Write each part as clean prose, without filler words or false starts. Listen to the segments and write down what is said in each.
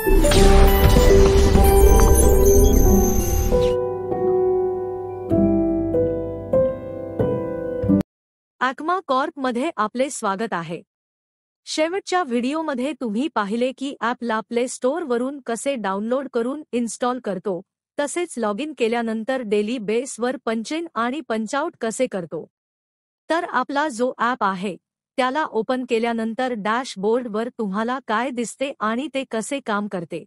ॲक्मा Corp मध्ये आपले स्वागत आहे। शेवटच्या व्हिडिओमध्ये तुम्ही पाहिले की ॲपला प्ले स्टोअर वरून कसे डाउनलोड करून इन्स्टॉल करतो, तसेच लॉगिन केल्यानंतर डेली बेसवर पंच इन आणि पंच आउट कसे करतो। तर आपला जो ॲप आहे त्याला ओपन केल्यानंतर डॅशबोर्डवर तुम्हाला काय दिसते आणि ते कसे काम करते।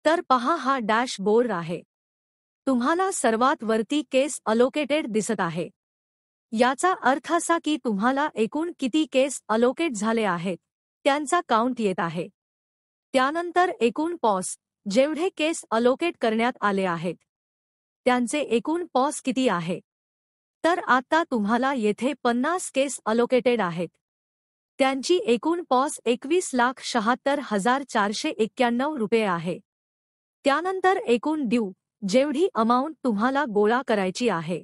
तर पहा, हा डॅशबोर्ड आहे। तुम्हाला सर्वात वरती केस अलोकेटेड दिसत आहे। याचा अर्थ असा की तुम्हाला एकूण किती केस अलोकेट झाले आहेत त्यांचा काउंट येत आहे। त्यानंतर एकूण पॉस, जेवढे केस अलोकेट करण्यात आले आहेत त्यांचे एकूण पॉस किती आहे। तर आता तुम्हाला येथे 50 केस अलोकेटेड आहेत, त्यांची एकूण पॉस 21,76,491 रुपये आहे। त्यानंतर एकूण ड्यू, जेवढी अमाउंट तुम्हाला गोळा करायची आहे।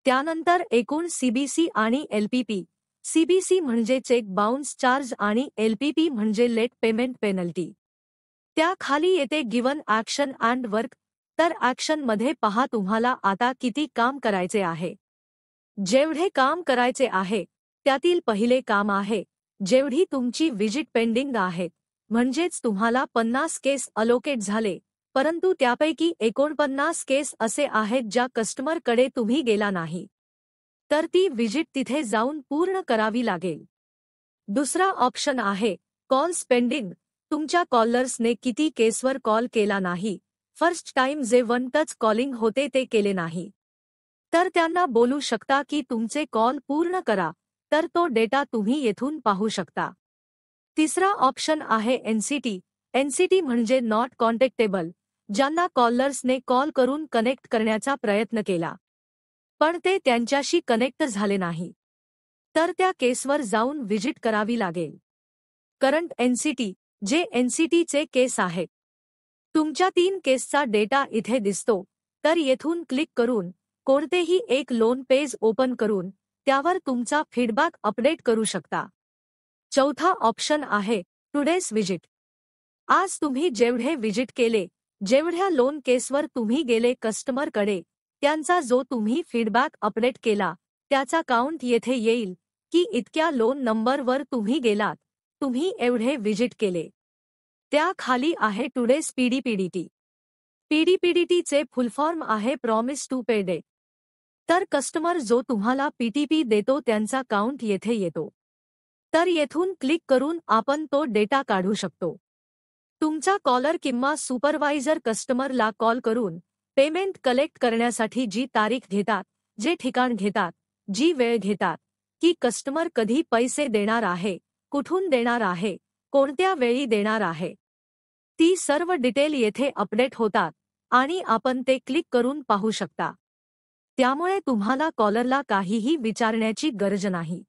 त्यानंतर एकूण सीबीसी आणि एलपीपी, सीबीसी म्हणजे चेक बाउन्स चार्ज आणि एलपीपी म्हणजे लेट पेमेंट पेनल्टी। त्या खाली येते गिवन ॲक्शन अँड वर्क। तर ॲक्शन मध्ये पहा तुम्हाला आता किती काम करायचे आहे। जेवढे काम करायचे आहे त्यातील पहिले काम आहे जेवढी तुमची विजिट पेंडिंग आहेत, म्हणजेच तुम्हाला 50 केस अलोकेट झाले, परंतु त्यापैकी 49 केस असे आहेत ज्या कस्टमरकडे तुम्ही गेला नाही, तर ती विजिट तिथे जाऊन पूर्ण करावी लागेल। दुसरा ऑप्शन आहे कॉल्स पेंडिंग। तुमच्या कॉलर्सने किती केसवर कॉल केला नाही, फर्स्ट टाइम जे वन टच कॉलिंग होते ते केले नाही, तर त्यांना बोलू शकता की तुमचे कॉल पूर्ण करा, तर तो डेटा तुम्ही येथून पाहू शकता। तिसरा ऑप्शन आहे एनसीटी। एनसीटी म्हणजे नॉट कॉन्टॅक्टेबल, ज्यांना कॉलर्सने कॉल करून कनेक्ट करण्याचा प्रयत्न केला पण ते त्यांच्याशी कनेक्ट झाले नाही, तर त्या केसवर जाऊन विजिट करावी लागेल। करंट एनसीटी, जे एनसीटीचे केस आहेत। तुमच्या 3 केसचा डेटा इथे दिसतो, तर येथून क्लिक करून कोणतेही एक लोन पेज ओपन करून त्यावर तुमचा फीडबॅक अपडेट करू शकता। चौथा ऑप्शन आहे टुडेस विजिट। आज तुम्ही जेवढे विजिट केले, जेवढ्या लोन केसवर तुम्ही गेले कस्टमरकडे, त्यांचा जो तुम्ही फीडबॅक अपडेट केला त्याचा काउंट येथे येईल की इतक्या लोन नंबरवर तुम्ही गेलात, तुम्ही एवढे विजिट केले। त्या खाली आहे टुडेस पीडीपीडीटी। पीडीपीडीटीचे फुल फॉर्म आहे प्रॉमिस टू पे डेट। तर कस्टमर जो तुम्हाला पीटीपी देतो त्यांचा काउंट येथे येतो, तर येथून क्लिक करून आपण तो डेटा काढू शकतो। तुमचा कॉलर किंवा सुपरवायझर कस्टमरला कॉल करून पेमेंट कलेक्ट करण्यासाठी जी तारीख घेतात, जे ठिकाण घेतात, जी वेळ घेतात, की कस्टमर कधी पैसे देणार आहे, कुठून देणार आहे, कोणत्या वेळी देणार आहे, ती सर्व डिटेल येथे अपडेट होतात आणि आपण ते क्लिक करून पाहू शकता। त्यामुळे तुम्हाला कॉलरला काहीही विचारण्याची गरज नाही।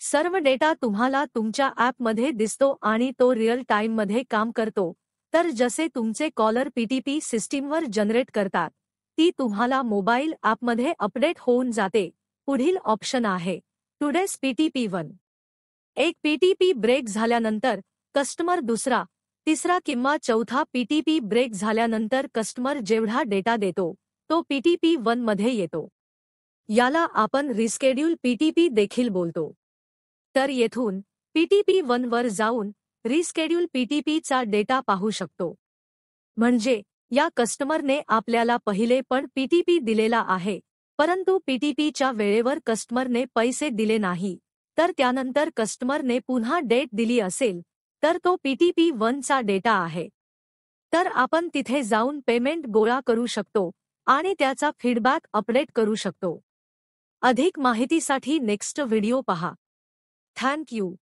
सर्व डेटा तुम्हाला तुमच्या ॲपमध्ये दिसतो आणि तो रिअल टाइममध्ये काम करतो। तर जसे तुमचे कॉलर पीटीपी सिस्टीमवर जनरेट करतात, ती तुम्हाला मोबाईल ॲपमध्ये अपडेट होऊन जाते। पुढील ऑप्शन आहे टुडेस पीटीपी1। एक पीटीपी ब्रेक झाल्यानंतर कस्टमर दुसरा, तिसरा किंवा चौथा पीटीपी ब्रेक झाल्यानंतर कस्टमर जेवढा डेटा देतो तो पीटीपी1 मध्ये येतो। याला आपण रिस्केड्यूल पीटीपी देखील बोलतो। तर येथून पीटीपी1 वर जाऊन रिस्केड्यूल पीटीपीचा डेटा पाहू शकतो। म्हणजे या कस्टमरने आपल्याला पहिले पण पीटीपी दिलेला आहे, परंतु पीटीपीच्या वेळेवर कस्टमरने पैसे दिले नाही, तर त्यानंतर कस्टमरने पुन्हा डेट दिली असेल तर तो पीटीपी1 चा डेटा आहे। तर आपण तिथे जाऊन पेमेंट गोळा करू शकतो आणि त्याचा फीडबॅक अपडेट करू शकतो। अधिक माहितीसाठी नेक्स्ट व्हिडिओ पहा। Thank you.